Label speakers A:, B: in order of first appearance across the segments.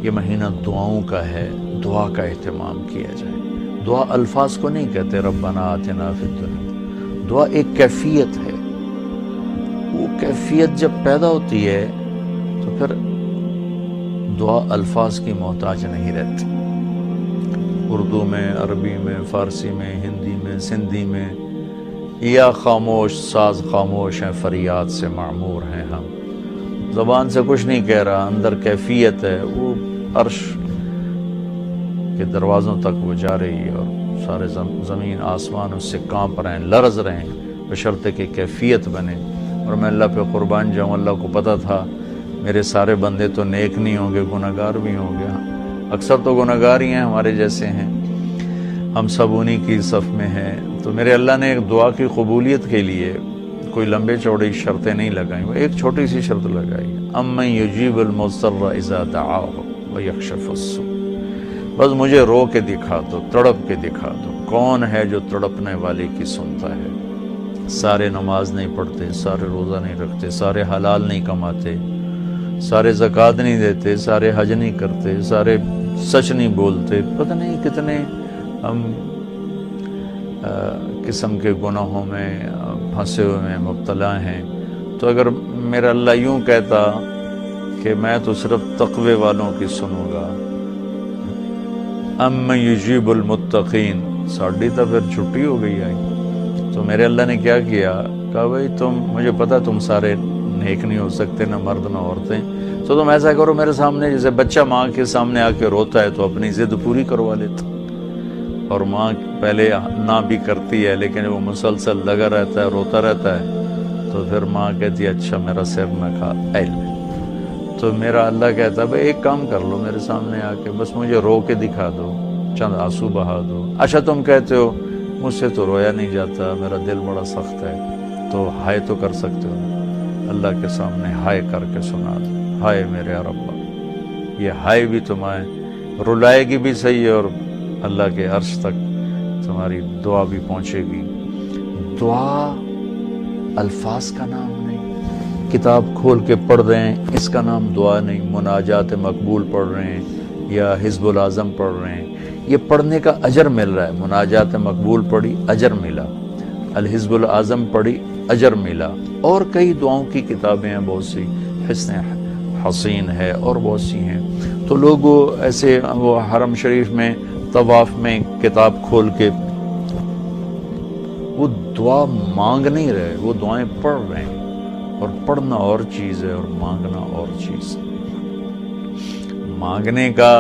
A: یہ مہینہ دعاؤں کا ہے، دعا کا اہتمام کیا جائے۔ دعا الفاظ کو نہیں کہتے ربنا آتنا فی الدنیا، دعا ایک کیفیت ہے۔ وہ کیفیت جب پیدا ہوتی ہے تو پھر دعا الفاظ کی محتاج نہیں رہتی۔ اردو میں، عربی میں، فارسی میں، ہندی میں، سندھی میں، یا خاموش ساز خاموش ہیں، فریاد سے معمور ہیں ہم، زبان سے کچھ نہیں کہہ رہا، اندر کیفیت ہے، وہ عرش کے دروازوں تک وہ جا رہی ہے، اور سارے زمین آسمان اس سے کانپ رہے ہیں، لرز رہے ہیں، بشرطے کہ کیفیت بنے۔ اور میں اللہ پہ قربان جاؤں، اللہ کو پتہ تھا میرے سارے بندے تو نیک نہیں ہوں گے، گناہگار بھی ہوں گے، اکثر تو گناہگار ہی ہیں، ہمارے جیسے ہیں، ہم سب انہی کی صف میں ہیں۔ تو میرے اللہ نے ایک دعا کی قبولیت کے لیے کوئی لمبے چوڑی شرطیں نہیں لگائیں، وہ ایک چھوٹی سی شرط لگائی، امن یجیب المضطر اذا دعاہ ویکشف السوء۔ بس مجھے رو کے دکھا دو، تڑپ کے دکھا دو، کون ہے جو تڑپنے والے کی سنتا ہے۔ سارے نماز نہیں پڑھتے، سارے روزہ نہیں رکھتے، سارے حلال نہیں کماتے، سارے زکوٰۃ نہیں دیتے، سارے حج نہیں کرتے، سارے سچ نہیں بولتے، پتہ نہیں کتنے ہم قسم کے گناہوں میں پھنسے ہوئے ہیں، مبتلا ہیں۔ تو اگر میرا اللہ یوں کہتا کہ میں تو صرف تقوی والوں کی سنوں گا، امن یجیب المتقین، ساڑھی تو پھر چھٹی ہو گئی آئی۔ تو میرے اللہ نے کیا کیا، کہا بھائی تم، مجھے پتا تم سارے نیک نہیں ہو سکتے، نہ مرد نہ عورتیں، تو تم ایسا کرو میرے سامنے، جیسے بچہ ماں کے سامنے آ کے روتا ہے تو اپنی ضد پوری کروا لیتا، اور ماں پہلے نہ بھی کرتی ہے لیکن وہ مسلسل لگا رہتا ہے، روتا رہتا ہے، تو پھر ماں کہتی ہے اچھا میرا سر نہ کھا علم۔ تو میرا اللہ کہتا ہے بھائی ایک کام کر لو، میرے سامنے آ کے بس مجھے رو کے دکھا دو، چند آنسو بہا دو۔ اچھا تم کہتے ہو مجھ سے تو رویا نہیں جاتا، میرا دل بڑا سخت ہے، تو ہائے تو کر سکتے ہو، اللہ کے سامنے ہائے کر کے سنا دو، ہائے میرے ربا۔ یہ ہائے بھی تمہیں رلائے گی بھی صحیح، اور اللہ کے عرش تک تمہاری دعا بھی پہنچے گی۔ دعا الفاظ کا نام نہیں، کتاب کھول کے پڑھ رہے ہیں اس کا نام دعا نہیں، مناجات مقبول پڑھ رہے ہیں یا حزب العظم پڑھ رہے ہیں، یہ پڑھنے کا اجر مل رہا ہے۔ مناجات مقبول پڑھی، اجر ملا، الحزب العظم پڑھی، اجر ملا، اور کئی دعاؤں کی کتابیں ہیں بہت سی، حسن حسین ہے اور بہت سی ہیں۔ تو لوگ ایسے وہ حرم شریف میں طواف میں کتاب کھول کے وہ دعا مانگ نہیں رہے، وہ دعائیں پڑھ رہے ہیں، اور پڑھنا اور چیز ہے اور مانگنا اور چیز ہے۔ مانگنے کا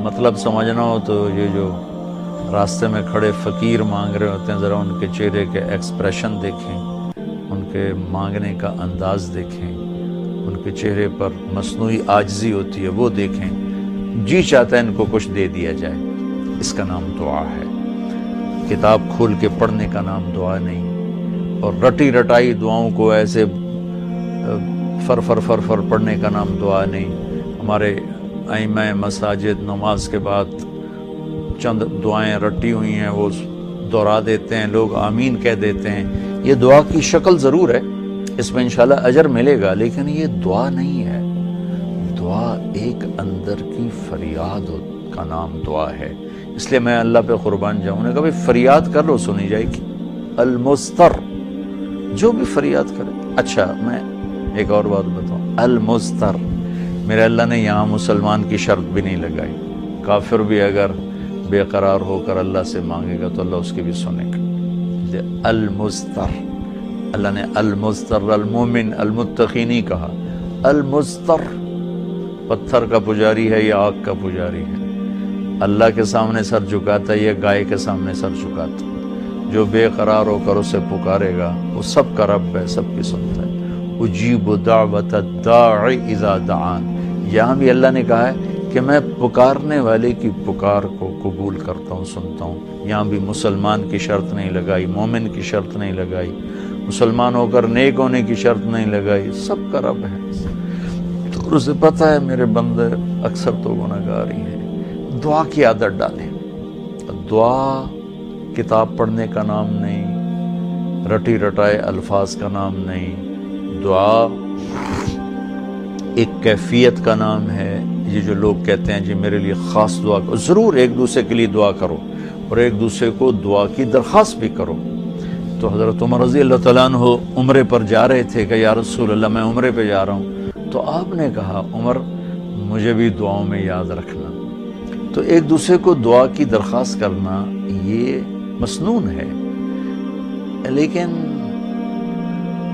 A: مطلب سمجھنا ہو تو یہ جو راستے میں کھڑے فقیر مانگ رہے ہوتے ہیں، ذرا ان کے چہرے کے ایکسپریشن دیکھیں، ان کے مانگنے کا انداز دیکھیں، ان کے چہرے پر مصنوعی عاجزی ہوتی ہے وہ دیکھیں، جی چاہتا ہے ان کو کچھ دے دیا جائے، اس کا نام دعا ہے۔ کتاب کھول کے پڑھنے کا نام دعا نہیں، اور رٹی رٹائی دعاؤں کو ایسے فر پڑھنے کا نام دعا نہیں۔ ہمارے ائمہ مساجد نماز کے بعد چند دعائیں رٹی ہوئی ہیں وہ دہرا دیتے ہیں، لوگ آمین کہہ دیتے ہیں، یہ دعا کی شکل ضرور ہے، اس میں انشاءاللہ اجر ملے گا، لیکن یہ دعا نہیں ہے۔ دعا ایک اندر کی فریاد کا نام دعا ہے، اس لیے میں اللہ پہ قربان جاؤں نے کہا فریاد کر لو سنی جائے گی، المستر، جو بھی فریاد کرے۔ اچھا میں ایک اور بات بتاؤں، المستر، میرے اللہ نے یہاں مسلمان کی شرط بھی نہیں لگائی، کافر بھی اگر بے قرار ہو کر اللہ سے مانگے گا تو اللہ اس کی بھی سنے گا۔ المستر، اللہ نے المستر، المومن، المتقی نہیں کہا، المستر، پتھر کا پجاری ہے یا آگ کا پجاری ہے، اللہ کے سامنے سر جھکاتا ہے یا گائے کے سامنے سر جھکاتا ہے، جو بے قرار ہو کر اسے پکارے گا وہ سب کا رب ہے، سب کی سنتا ہے۔ اجیب دعوت الداعی اذا دعان، یہاں بھی اللہ نے کہا ہے کہ میں پکارنے والے کی پکار کو قبول کرتا ہوں، سنتا ہوں۔ یہاں بھی مسلمان کی شرط نہیں لگائی، مومن کی شرط نہیں لگائی، مسلمان ہو کر نیک ہونے کی شرط نہیں لگائی، سب کا رب ہے۔ تو اسے پتہ ہے میرے بندے اکثر تو گناہگار ہی ہیں۔ دعا کی عادت ڈالیں۔ دعا کتاب پڑھنے کا نام نہیں، رٹی رٹائے الفاظ کا نام نہیں، دعا ایک کیفیت کا نام ہے، یہ جو لوگ کہتے ہیں جی میرے لیے خاص دعا کرو، ضرور ایک دوسرے کے لیے دعا کرو اور ایک دوسرے کو دعا کی درخواست بھی کرو۔ تو حضرت عمر رضی اللہ تعالیٰ عنہ عمرے پر جا رہے تھے کہ یا رسول اللہ میں عمرے پہ جا رہا ہوں، تو آپ نے کہا عمر مجھے بھی دعاؤں میں یاد رکھنا۔ تو ایک دوسرے کو دعا کی درخواست کرنا یہ مسنون ہے، لیکن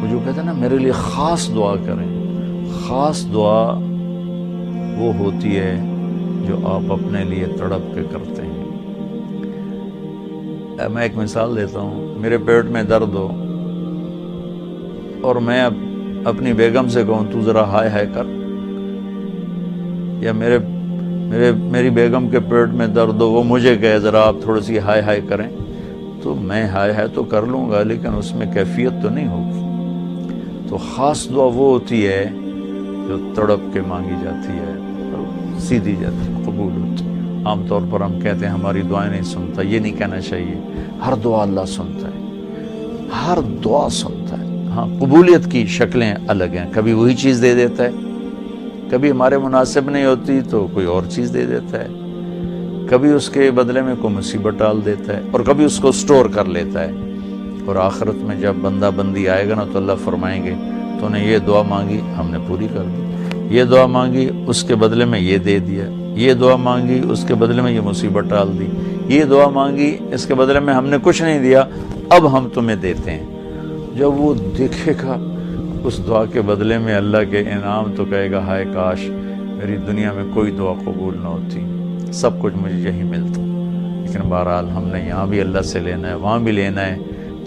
A: وہ جو کہتے ہیں نا میرے لیے خاص دعا کریں، خاص دعا وہ ہوتی ہے جو آپ اپنے لیے تڑپ کے کرتے ہیں۔ میں ایک مثال دیتا ہوں، میرے پیٹ میں درد ہو اور میں اپنی بیگم سے کہوں تو ذرا ہائے ہائے کر، یا میری بیگم کے پیٹ میں درد ہو وہ مجھے کہے ذرا آپ تھوڑی سی ہائے ہائے کریں، تو میں ہائے ہائے تو کر لوں گا لیکن اس میں کیفیت تو نہیں ہوگی۔ تو خاص دعا وہ ہوتی ہے جو تڑپ کے مانگی جاتی ہے، سیدھی جاتی ہے، قبول ہوتی ہے۔ عام طور پر ہم کہتے ہیں ہماری دعائیں نہیں سنتا، یہ نہیں کہنا چاہیے، ہر دعا اللہ سنتا ہے، ہر دعا سنتا ہے۔ ہاں قبولیت کی شکلیں الگ ہیں، کبھی وہی چیز دے دیتا ہے، کبھی ہمارے مناسب نہیں ہوتی تو کوئی اور چیز دے دیتا ہے، کبھی اس کے بدلے میں کوئی مصیبت ڈال دیتا ہے، اور کبھی اس کو سٹور کر لیتا ہے۔ اور آخرت میں جب بندہ بندی آئے گا نا تو اللہ فرمائیں گے تو نے یہ دعا مانگی ہم نے پوری کر دی، یہ دعا مانگی اس کے بدلے میں یہ دے دیا، یہ دعا مانگی اس کے بدلے میں یہ مصیبت ڈال دی، یہ دعا مانگی اس کے بدلے میں ہم نے کچھ نہیں دیا اب ہم تمہیں دیتے ہیں۔ جب وہ دیکھے گا اس دعا کے بدلے میں اللہ کے انعام تو کہے گا ہائے کاش میری دنیا میں کوئی دعا قبول نہ ہوتی، سب کچھ مجھے یہی ملتا۔ لیکن بہرحال ہم نے یہاں بھی اللہ سے لینا ہے، وہاں بھی لینا ہے،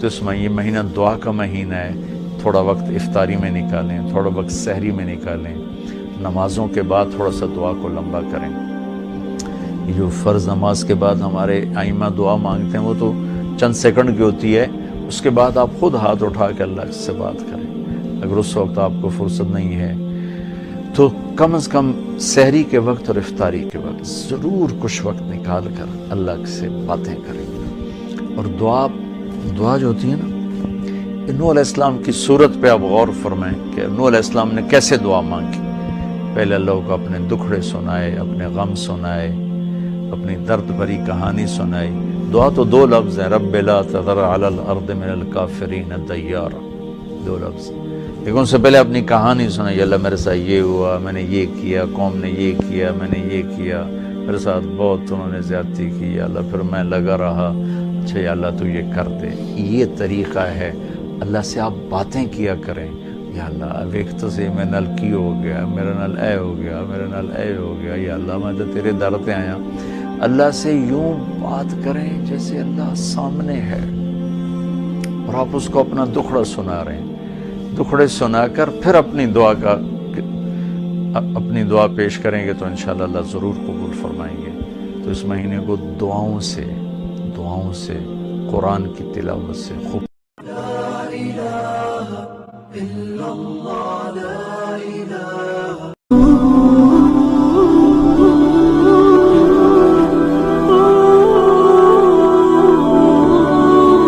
A: تو اس میں یہ مہینہ دعا کا مہینہ ہے، تھوڑا وقت افطاری میں نکالیں، تھوڑا وقت سحری میں نکالیں، نمازوں کے بعد تھوڑا سا دعا کو لمبا کریں۔ یہ جو فرض نماز کے بعد ہمارے ائمہ دعا مانگتے ہیں وہ تو چند سیکنڈ کی ہوتی ہے، اس کے بعد آپ خود ہاتھ اٹھا کے اللہ سے بات کریں۔ اگر اس وقت آپ کو فرصت نہیں ہے تو کم از کم سحری کے وقت اور افطاری کے وقت ضرور کچھ وقت نکال کر اللہ سے باتیں کریں۔ اور دعا جو ہوتی ہے نا، نوح علیہ السلام کی صورت پہ آپ غور فرمائیں کہ نوح علیہ السلام نے کیسے دعا مانگی۔ پہلے اللہ کو اپنے دکھڑے سنائے، اپنے غم سنائے، اپنی درد بھری کہانی سنائی۔ دعا تو دو لفظ ہیں، رب لا تذر علی الارض من الکافرین دیارا، دو لفظ، لیکن ان سے پہلے اپنی کہانی سنائی، اللہ میرے ساتھ یہ ہوا، میں نے یہ کیا، قوم نے یہ کیا، میں نے یہ کیا، میرے ساتھ بہت انہوں نے زیادتی کی، یا اللہ پھر میں لگا رہا، اچھا یا اللہ تو یہ کر دے۔ یہ طریقہ ہے، اللہ سے آپ باتیں کیا کریں، یا اللہ اب ایک تو سے میں نل کی ہو گیا، میرا نل اے ہو گیا، میرا نل اے ہو گیا، یا اللہ میں تو تیرے در پہ آیا۔ اللہ سے یوں بات کریں جیسے اللہ سامنے ہے، اور آپ اس کو اپنا دکھڑا سنا رہے ہیں۔ دکھڑے سنا کر پھر اپنی دعا پیش کریں گے تو انشاءاللہ اللہ ضرور قبول فرمائیں گے۔ تو اس مہینے کو دعاؤں سے قرآن کی تلاوت سے خوب